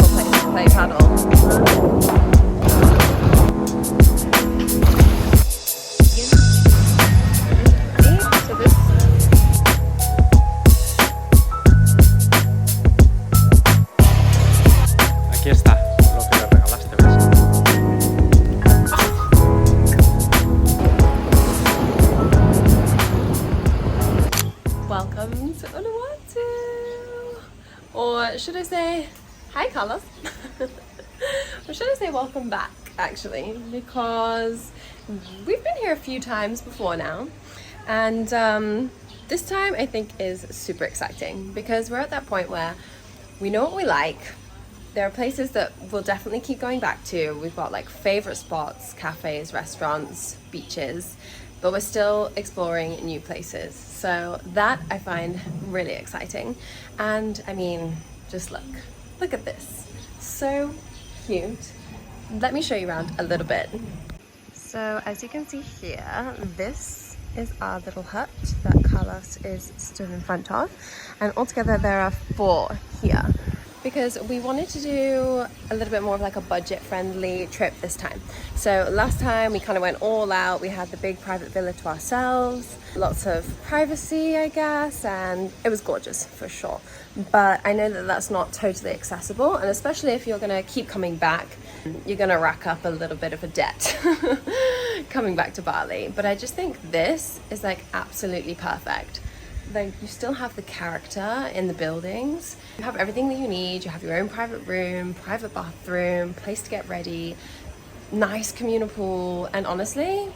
beautiful place to play paddle. So this Aquí está lo que le regalaste, ¿ves? welcome to Uluwatu, or should I say, hi Carlos, or should I say welcome back actually, because we've been here a few times before now, and this time I think is super exciting because we're at that point where we know what we like. There are places that we'll definitely keep going back to. We've got like favorite spots, cafes, restaurants, beaches, but we're still exploring new places. So that I find really exciting. And I mean, just look at this. So cute. Let me show you around a little bit. So as you can see here, this is our little hut that Carlos is stood in front of. And altogether there are 4 here, because we wanted to do a little bit more of like a budget-friendly trip this time. So last time we kind of went all out. We had the big private villa to ourselves, lots of privacy, I guess, and it was gorgeous for sure. But I know that that's not totally accessible, and especially if you're gonna keep coming back, you're gonna rack up a little bit of a debt coming back to Bali. But I just think this is like absolutely perfect. Like, you still have the character in the buildings. You have everything that you need. You have your own private room, private bathroom, place to get ready, nice communal pool, and honestly,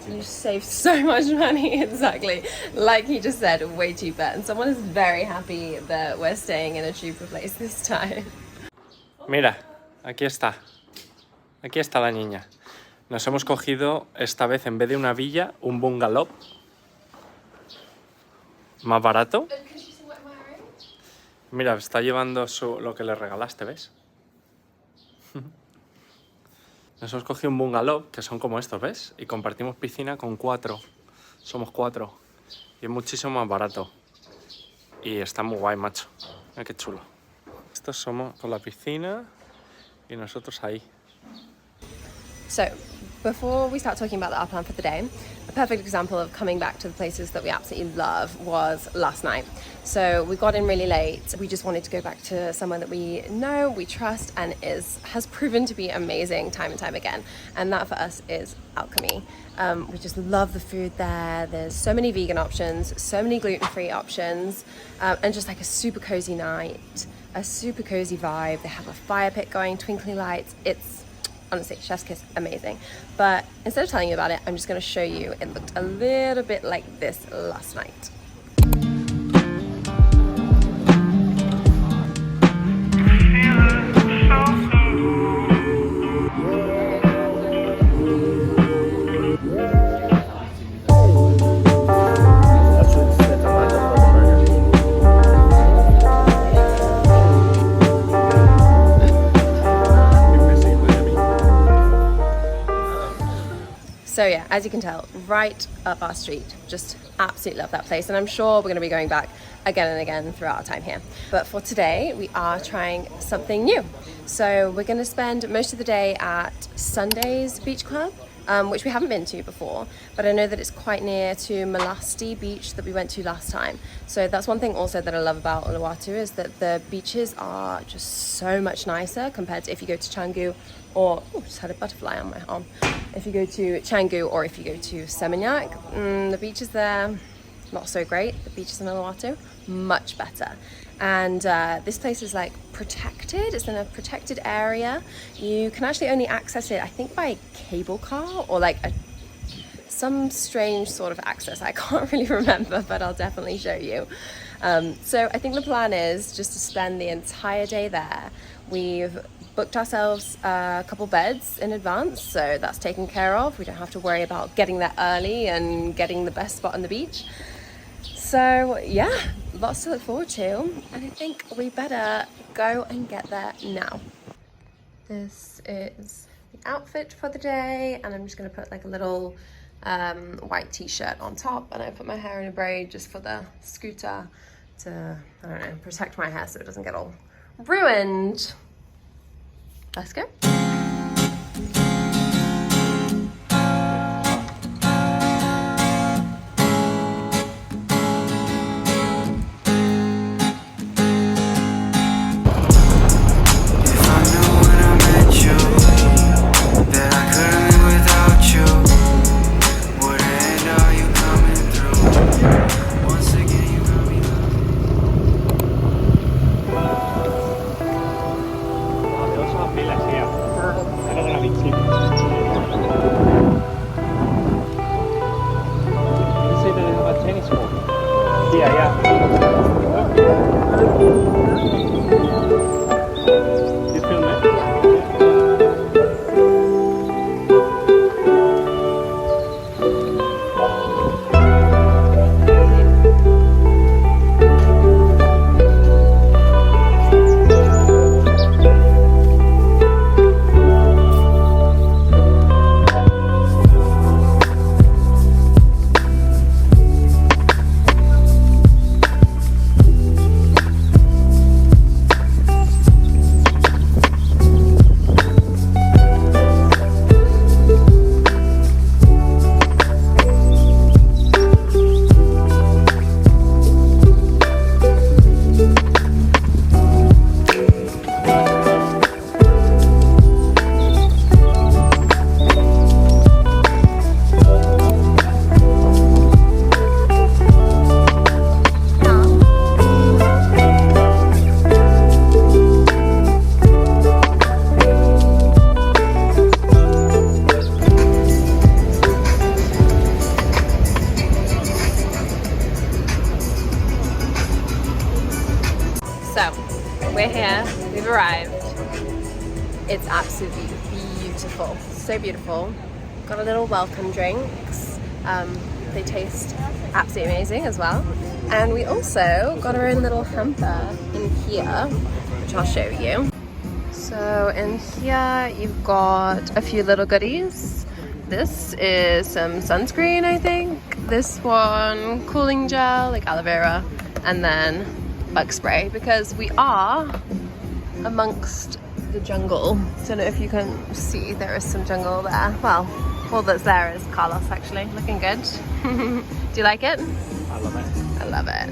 you save so much money. Exactly, like he just said, way cheaper. And someone is very happy that we're staying in a cheaper place this time. Mira, aquí está. Aquí está la niña. Nos hemos cogido esta vez, en vez de una villa, un bungalow. Más barato. Mira, está llevando lo que le regalaste, ¿ves? Nos hemos cogido un bungalow, que son como estos, ¿ves? Y compartimos piscina con 4. Somos 4. Y es muchísimo más barato. Y está muy guay, macho. Mira qué chulo. Estos somos con la piscina y nosotros ahí. So, before we start talking about our plan for the day, a perfect example of coming back to the places that we absolutely love was last night. So we got in really late. We just wanted to go back to somewhere that we know, we trust, and has proven to be amazing time and time again. And that for us is Alchemy. We just love the food there. There's so many vegan options, so many gluten-free options, and just like a super cozy night, a super cozy vibe. They have a fire pit going, twinkly lights. It's honestly, chef's kiss, amazing. But instead of telling you about it, I'm just going to show you. It looked a little bit like this last night. So yeah, as you can tell, right up our street. Just absolutely love that place. And I'm sure we're going to be going back again and again throughout our time here. But for today, we are trying something new. So we're going to spend most of the day at Sunday's Beach Club, which we haven't been to before. But I know that it's quite near to Malasti Beach that we went to last time. So that's one thing also that I love about Uluwatu, is that the beaches are just so much nicer compared to if you go to Canggu or, oh, just had a butterfly on my arm. If you go to Canggu or if you go to Seminyak, the beaches there, not so great. The beaches in Uluwatu, much better. And this place is like protected. It's in a protected area. You can actually only access it, I think, by cable car or like some strange sort of access. I can't really remember, but I'll definitely show you. So I think the plan is just to spend the entire day there. We've booked ourselves a couple beds in advance, so that's taken care of. We don't have to worry about getting there early and getting the best spot on the beach. So yeah, lots to look forward to, and I think we better go and get there now. This is the outfit for the day, and I'm just going to put like a little white t-shirt on top, and I put my hair in a braid just for the scooter to, I don't know, protect my hair so it doesn't get all ruined. Let's go. So, we're here, we've arrived. It's absolutely beautiful, so beautiful. Got a little welcome drinks. They taste absolutely amazing as well. And we also got our own little hamper in here, which I'll show you. So in here you've got a few little goodies. This is some sunscreen, I think. This one, cooling gel, like aloe vera, and then bug spray, because we are amongst the jungle. Don't know if you can see, there is some jungle there. Well, all that's there is Carlos, actually, looking good. Do you like it? I love it. I love it.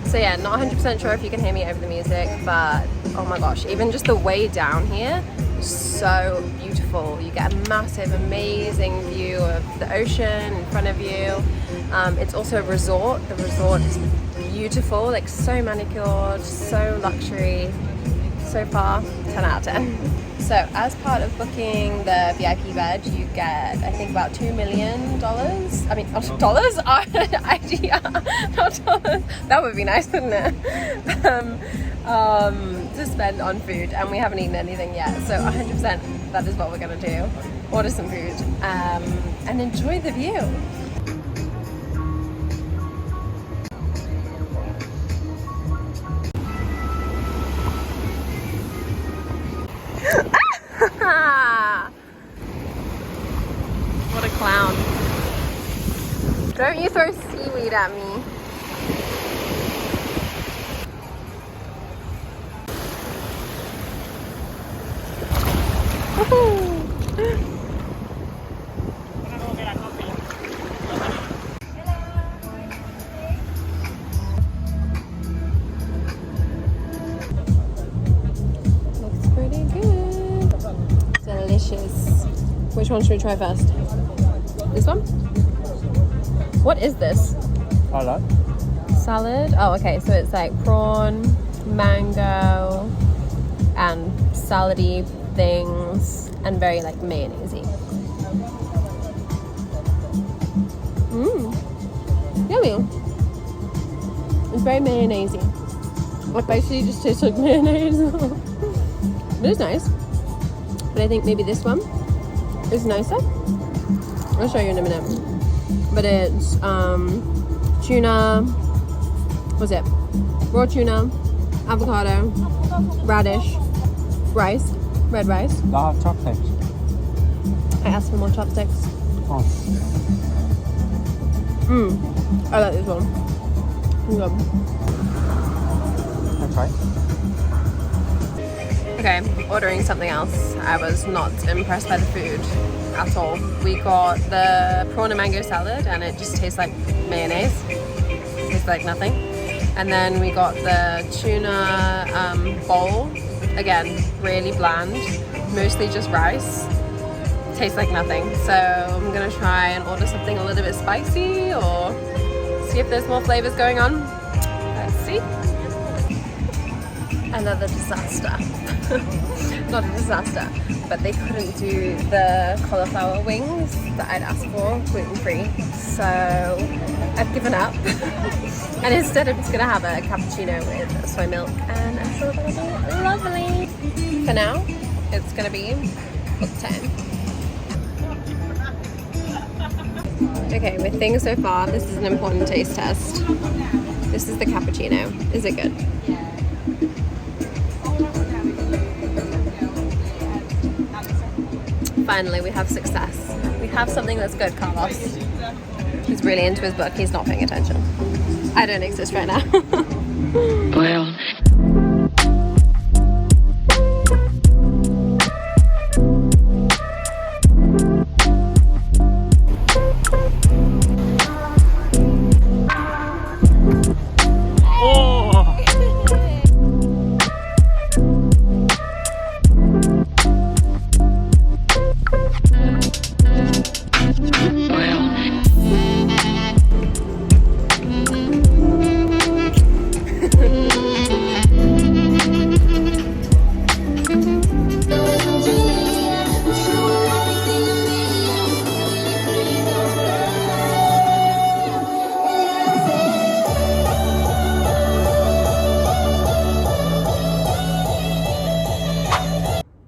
So yeah, not 100% sure if you can hear me over the music, but oh my gosh, even just the way down here is so beautiful. You get a massive, amazing view of the ocean in front of you. It's also a resort. The resort is beautiful, like so manicured, so luxury. So far, 10 out of 10. So as part of booking the VIP bed, you get, I think, about $2 million. I mean, not dollars, idea, not dollars. That would be nice, wouldn't it? To spend on food, and we haven't eaten anything yet. So 100% that is what we're gonna do. Order some food and enjoy the view. What a clown. Don't you throw seaweed at me. Looks pretty good. Delicious. Which one should we try first? This one? What is this? Hello. Salad? Oh, okay, so it's like prawn, mango, and salady things, and very like mayonnaise-y. Yummy. It's very mayonnaise-y. It basically just tastes like mayonnaise. It is nice. But I think maybe this one is nicer. I'll show you in a minute. But it's tuna, what's it? Raw tuna, avocado, radish, rice, red rice. Do I have chopsticks? I asked for more chopsticks. Oh. I like this one. Good. That's right. Okay, ordering something else. I was not impressed by the food at all. We got the prawn and mango salad and it just tastes like mayonnaise. It tastes like nothing. And then we got the tuna bowl. Again, really bland, mostly just rice. Tastes like nothing. So I'm gonna try and order something a little bit spicy or see if there's more flavors going on. Let's see. Another disaster. Not a disaster, but they couldn't do the cauliflower wings that I'd asked for, gluten-free. So I've given up. And instead I'm just gonna have a cappuccino with soy milk and I'm sure that'll be lovely. For now, it's gonna be book time. Okay, with things so far, this is an important taste test. This is the cappuccino. Is it good? Finally, we have success. We have something that's good, Carlos. He's really into his book. He's not paying attention. I don't exist right now. Well.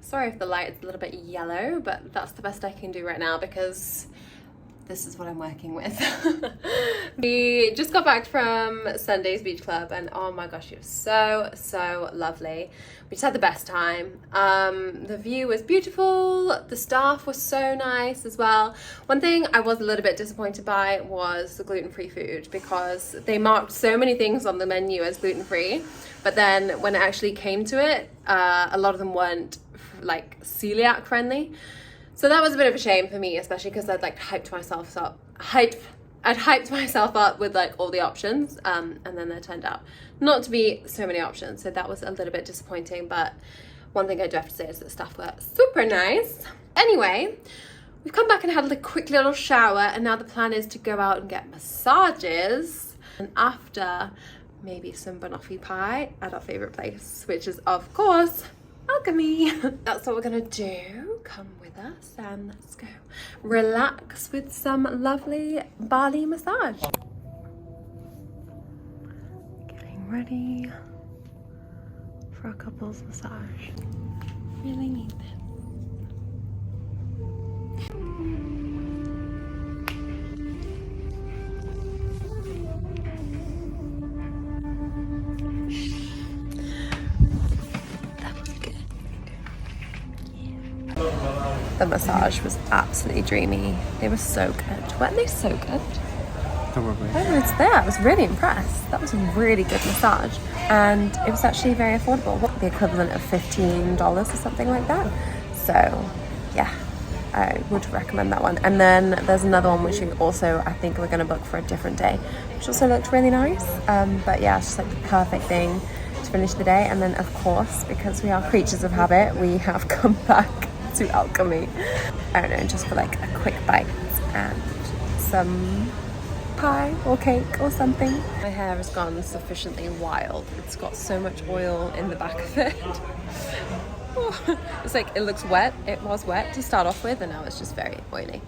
Sorry if the light is a little bit yellow, but that's the best I can do right now because this is what I'm working with. We just got back from Sunday's beach club and oh my gosh, it was so lovely. We just had the best time. The view was beautiful, the staff was so nice as well. One thing I was a little bit disappointed by was the gluten-free food because they marked so many things on the menu as gluten-free, but then when it actually came to it, a lot of them weren't like celiac friendly. So that was a bit of a shame for me, especially because I'd like hyped myself up. I'd hyped myself up with like all the options, and then there turned out not to be so many options. So that was a little bit disappointing. But one thing I do have to say is that staff were super nice. Anyway, we've come back and had a quick little shower, and now the plan is to go out and get massages, and after maybe some banoffee pie at our favorite place, which is of course Alchemy. That's what we're gonna do. Come with us and let's go relax with some lovely Bali massage. Getting ready for a couples massage. Really need this. The massage was absolutely dreamy. They were so good. Weren't they so good? Probably. I was there. I was really impressed. That was a really good massage. And it was actually very affordable. The equivalent of $15 or something like that. So, yeah, I would recommend that one. And then there's another one which we also, I think we're going to book for a different day, which also looked really nice. But yeah, it's just like the perfect thing to finish the day. And then, of course, because we are creatures of habit, we have come back to Alchemy. I don't know, just for like a quick bite and some pie or cake or something. My hair has gone sufficiently wild. It's got so much oil in the back of it. It's like, it looks wet. It was wet to start off with and now it's just very oily.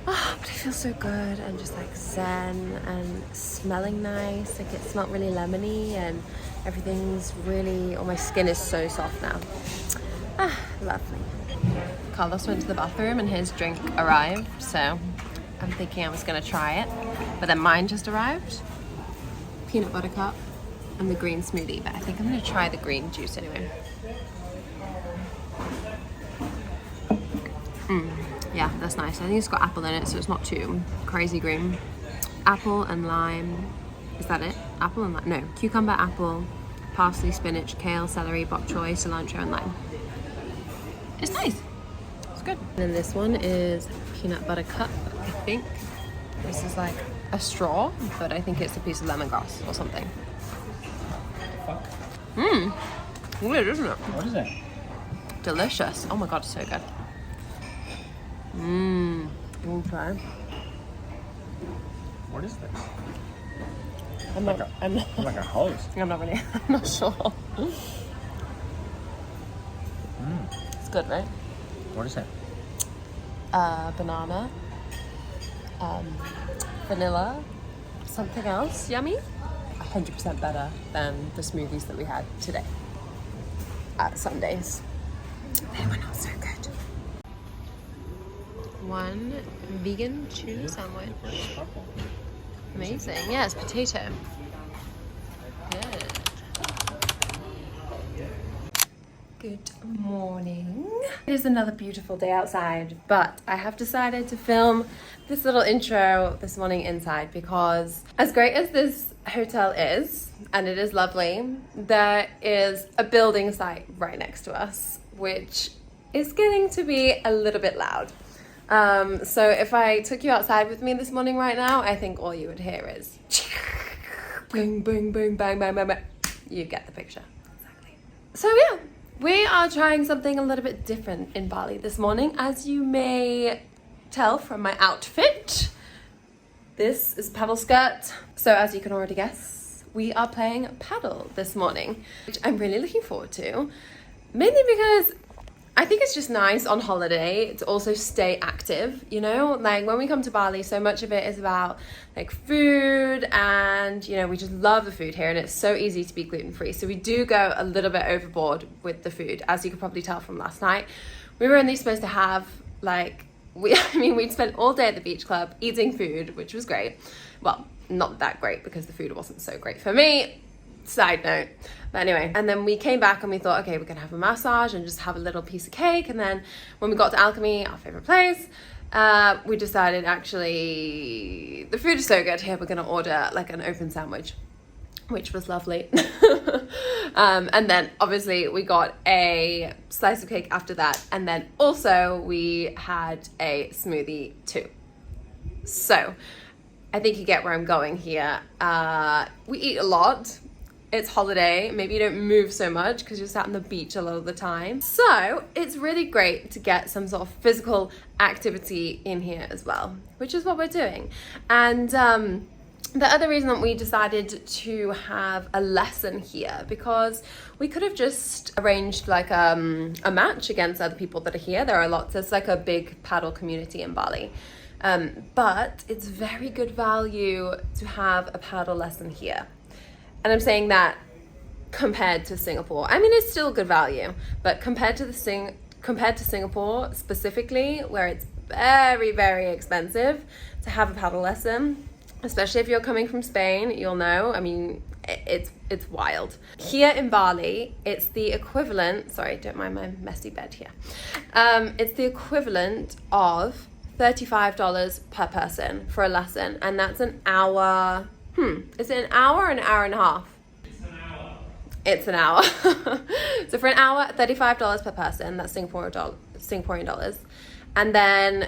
Oh, but it feels so good and just like zen and smelling nice. Like it smelled really lemony and everything's really, my skin is so soft now. Ah, lovely. Carlos went to the bathroom and his drink arrived, so I'm thinking I was gonna try it, but then mine just arrived. Peanut butter cup and the green smoothie, but I think I'm gonna try the green juice anyway. Yeah, that's nice. I think it's got apple in it, so it's not too crazy green. Apple and lime, is that it? Apple and lime, no, cucumber, apple, parsley, spinach, kale, celery, bok choy, cilantro, and lime. It's nice. It's good. And then this one is peanut butter cup, I think. This is like a straw, but I think it's a piece of lemongrass or something. Fuck. Weird, isn't it? What is it? Delicious. Oh my god, it's so good. We'll try. What is this? I'm not Like a hose. I'm not sure. It's good, right? What is it? Banana, vanilla, something else yummy. 100% better than the smoothies that we had today at Sundays. They were not so good. One vegan tuna sandwich. Amazing. Yeah, it's potato. Good. Good morning. It is another beautiful day outside, but I have decided to film this little intro this morning inside because as great as this hotel is, and it is lovely, there is a building site right next to us, which is getting to be a little bit loud. So if I took you outside with me this morning right now, I think all you would hear is bang, bang, bang, bang, bang, bang, bang. You get the picture. Exactly. So yeah. We are trying something a little bit different in Bali this morning, as you may tell from my outfit. This is a paddle skirt. So as you can already guess, we are playing paddle this morning, which I'm really looking forward to. Mainly because I think it's just nice on holiday to also stay active, you know? Like when we come to Bali, so much of it is about like food and, you know, we just love the food here and it's so easy to be gluten-free. So we do go a little bit overboard with the food, as you could probably tell from last night. We were only supposed to have like, we'd spent all day at the beach club eating food, which was great. Well, not that great because the food wasn't so great for me. Side note. But anyway, and then we came back and we thought, okay, we're gonna have a massage and just have a little piece of cake. And then when we got to Alchemy, our favorite place, we decided actually the food is so good here, we're gonna order like an open sandwich, which was lovely. And then obviously we got a slice of cake after that, and then also we had a smoothie too. So I think you get where I'm going here. We eat a lot. It's holiday, maybe you don't move so much because you're sat on the beach a lot of the time. So it's really great to get some sort of physical activity in here as well, which is what we're doing. And the other reason that we decided to have a lesson here, because we could have just arranged like a match against other people that are here. There are lots, there's like a big paddle community in Bali. But it's very good value to have a paddle lesson here. And I'm saying that compared to Singapore. I mean, it's still good value, but compared to Singapore specifically, where it's very, very expensive to have a paddle lesson, especially if you're coming from Spain, you'll know. I mean, it's wild. Here in Bali, it's the equivalent. Sorry, don't mind my messy bed here. It's the equivalent of $35 per person for a lesson, and that's an hour. Is it an hour or an hour and a half? It's an hour. So for an hour, $35 per person, that's Singaporean dollars. And then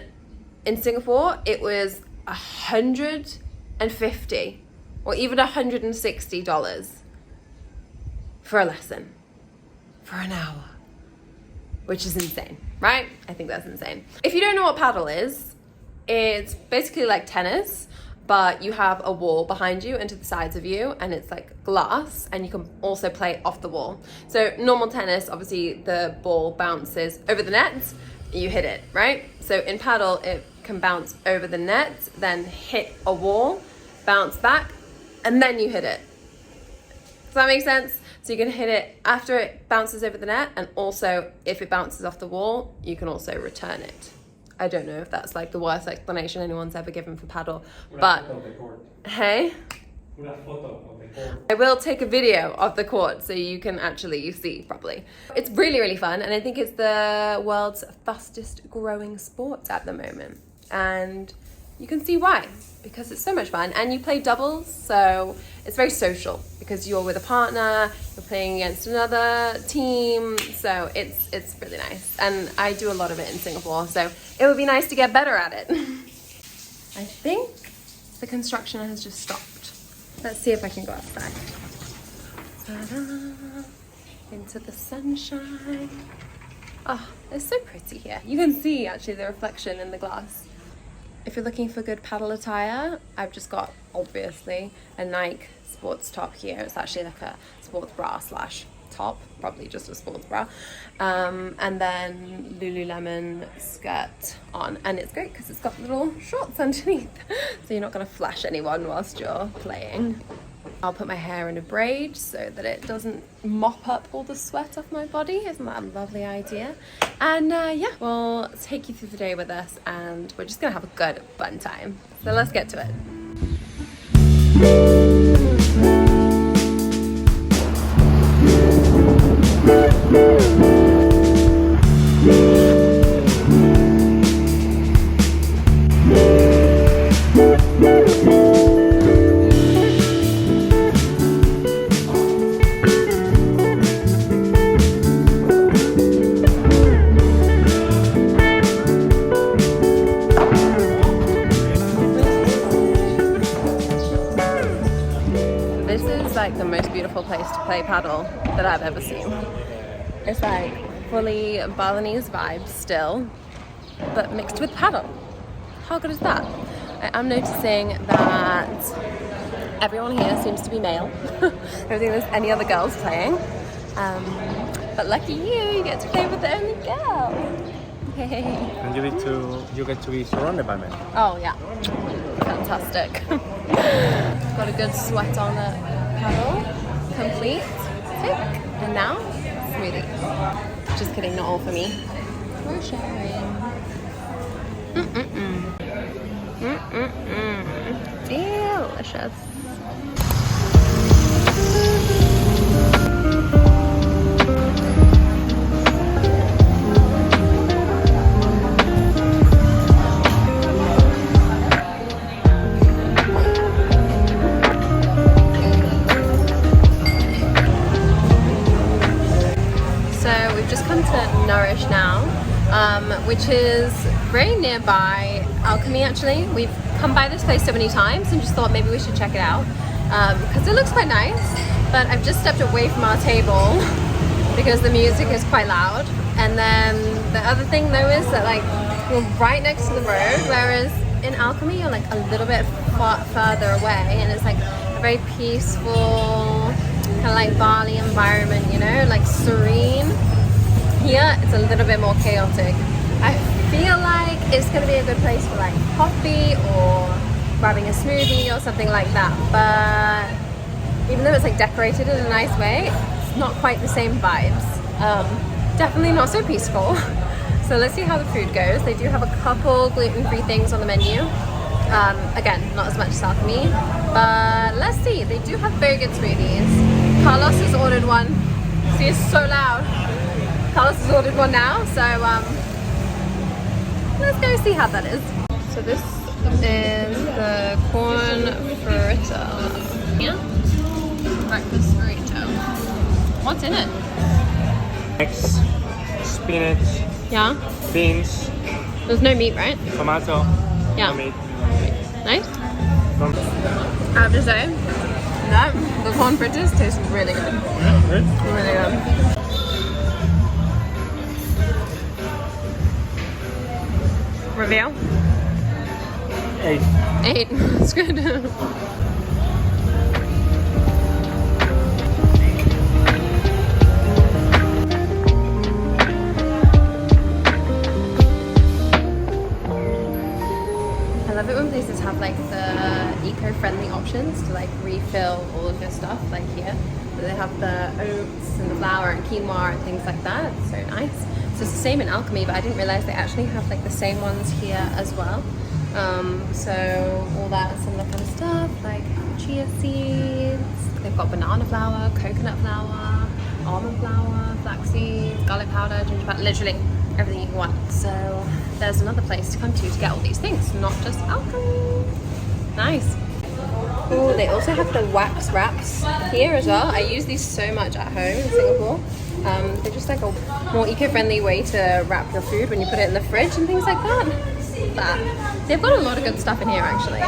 in Singapore, it was $150 or even $160 for a lesson for an hour, which is insane, right? I think that's insane. If you don't know what paddle is, it's basically like tennis, but you have a wall behind you and to the sides of you, and it's like glass, and you can also play off the wall. So normal tennis, obviously the ball bounces over the net, you hit it, right? So in paddle, it can bounce over the net, then hit a wall, bounce back, and then you hit it. Does that make sense? So you can hit it after it bounces over the net, and also if it bounces off the wall, you can also return it. I don't know if that's like the worst explanation anyone's ever given for paddle, but hey, I will take a video of the court so you can actually see properly. It's really, really fun, and I think it's the world's fastest growing sport at the moment. And you can see why, because it's so much fun. And you play doubles, so it's very social because you're with a partner, you're playing against another team, so it's really nice. And I do a lot of it in Singapore, so it would be nice to get better at it. I think the construction has just stopped. Let's see if I can go outside. Ta-da! Into the sunshine. Oh, it's so pretty here. You can see actually the reflection in the glass. If you're looking for good paddle attire, I've just got, obviously, a Nike sports top here. It's actually like a sports bra slash top, probably just a sports bra. And then Lululemon skirt on. And it's great because it's got little shorts underneath. So you're not going to flash anyone whilst you're playing. I'll put my hair in a braid so that it doesn't mop up all the sweat off my body. Isn't that a lovely idea? And yeah, we'll take you through the day with us and we're just gonna have a good fun time. So let's get to it. Like the most beautiful place to play paddle that I've ever seen. It's like fully Balinese vibes still, but mixed with paddle. How good is that? I'm noticing that everyone here seems to be male. I don't think there's any other girls playing. But lucky you get to play with the only girl. Hey. And you get to be surrounded by men. Oh yeah, fantastic. Got a good sweat on it. Paddle, complete, tick, and now smoothie. Just kidding, not all for me. We're sharing. Delicious. Nourish now, which is very nearby Alchemy actually. We've come by this place so many times and just thought maybe we should check it out because it looks quite nice, but I've just stepped away from our table because the music is quite loud. And then the other thing though is that like we're right next to the road, whereas in Alchemy you're like a little bit further away, and it's like a very peaceful kind of like Bali environment, you know, like serene. Here it's a little bit more chaotic. I feel like it's going to be a good place for like coffee or grabbing a smoothie or something like that, but even though it's like decorated in a nice way, it's not quite the same vibes. Definitely not so peaceful. So let's see how the food goes. They do have a couple gluten-free things on the menu. Again, not as much as Alchemy, but let's see. They do have very good smoothies. Carlos has ordered one. See, it's so loud. Carlos has ordered one now, so let's go see how that is. So this is the corn burrito. Yeah? Breakfast burrito. What's in it? Eggs, spinach, yeah, beans. There's no meat, right? Tomato. Yeah. No meat. Nice. I have to say, that the corn fritters taste really good. Yeah, good. Really good. Review? 8. 8. That's good. I love it when places have like the eco-friendly options to like refill all of your stuff, like here. So they have the oats and the flour and quinoa and things like that. It's so nice. So it's the same in Alchemy, but I didn't realize they actually have like the same ones here as well. So all that similar kind of stuff, like chia seeds. They've got banana flour, coconut flour, almond flour, flax seeds, garlic powder, ginger powder, literally everything you want. So there's another place to come to get all these things, not just Alchemy. Nice. Oh, they also have the wax wraps here as well. I use these so much at home in Singapore. They're just like a more eco-friendly way to wrap your food when you put it in the fridge and things like that. But they've got a lot of good stuff in here actually.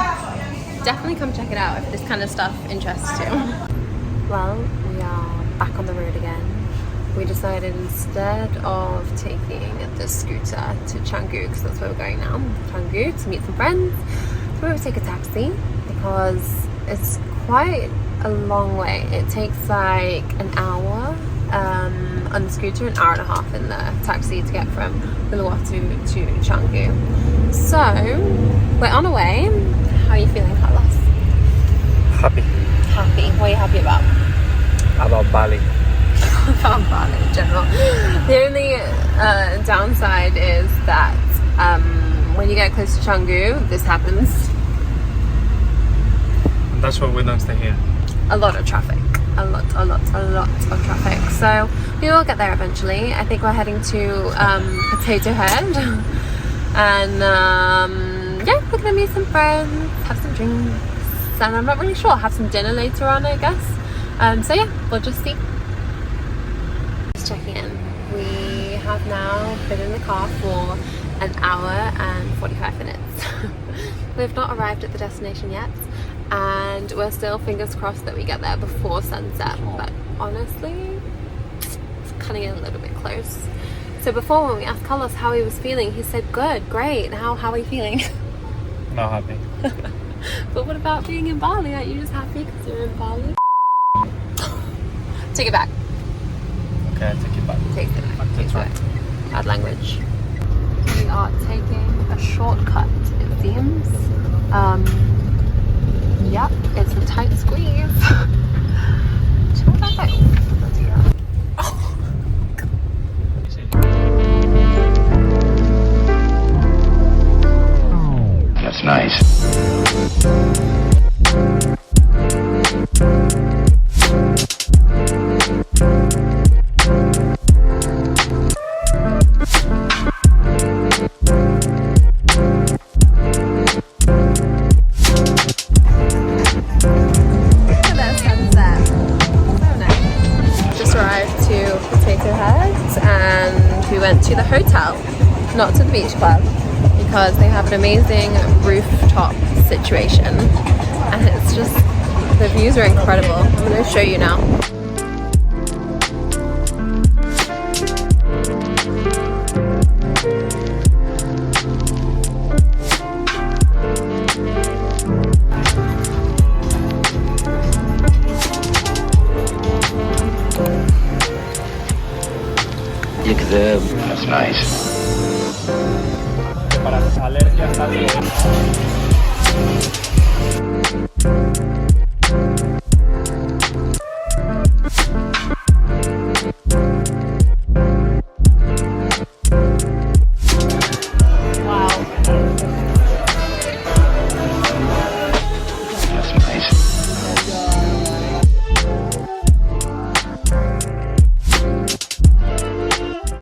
Definitely come check it out if this kind of stuff interests you. Well, we are back on the road again. We decided instead of taking the scooter to Canggu, because that's where we're going now, Canggu, to meet some friends, we're going to take a taxi because it's quite a long way. It takes like an hour on the scooter, an hour and a half in the taxi to get from Uluwatu to Canggu. So we're on our way. How are you feeling, Carlos? Happy. Happy. What are you happy about? About Bali. About Bali in general. The only downside is that when you get close to Canggu, this happens. That's why we don't stay here. A lot of traffic. A lot of traffic. So we will get there eventually. I think we're heading to Potato Head. And yeah, we're gonna meet some friends, have some drinks, and I'm not really sure, have some dinner later on, I guess. So yeah, we'll just see. Just checking in. We have now been in the car for an hour and 45 minutes. We've not arrived at the destination yet, and we're still fingers crossed that we get there before sunset, but honestly it's kind of getting a little bit close. So before, when we asked Carlos how he was feeling, he said good, great. How are you feeling? Not happy. But what about being in Bali? Aren't you just happy because you're in Bali? Take it back. Okay, I take it back. Take it back. Take it That's back. Bad language. We are taking a shortcut, it seems. Yep, it's a tight squeeze. That's nice. To the hotel, not to the beach club, because they have an amazing rooftop situation and it's just, the views are incredible. I'm going to show you now. Look at them. That's nice. Para las alergias,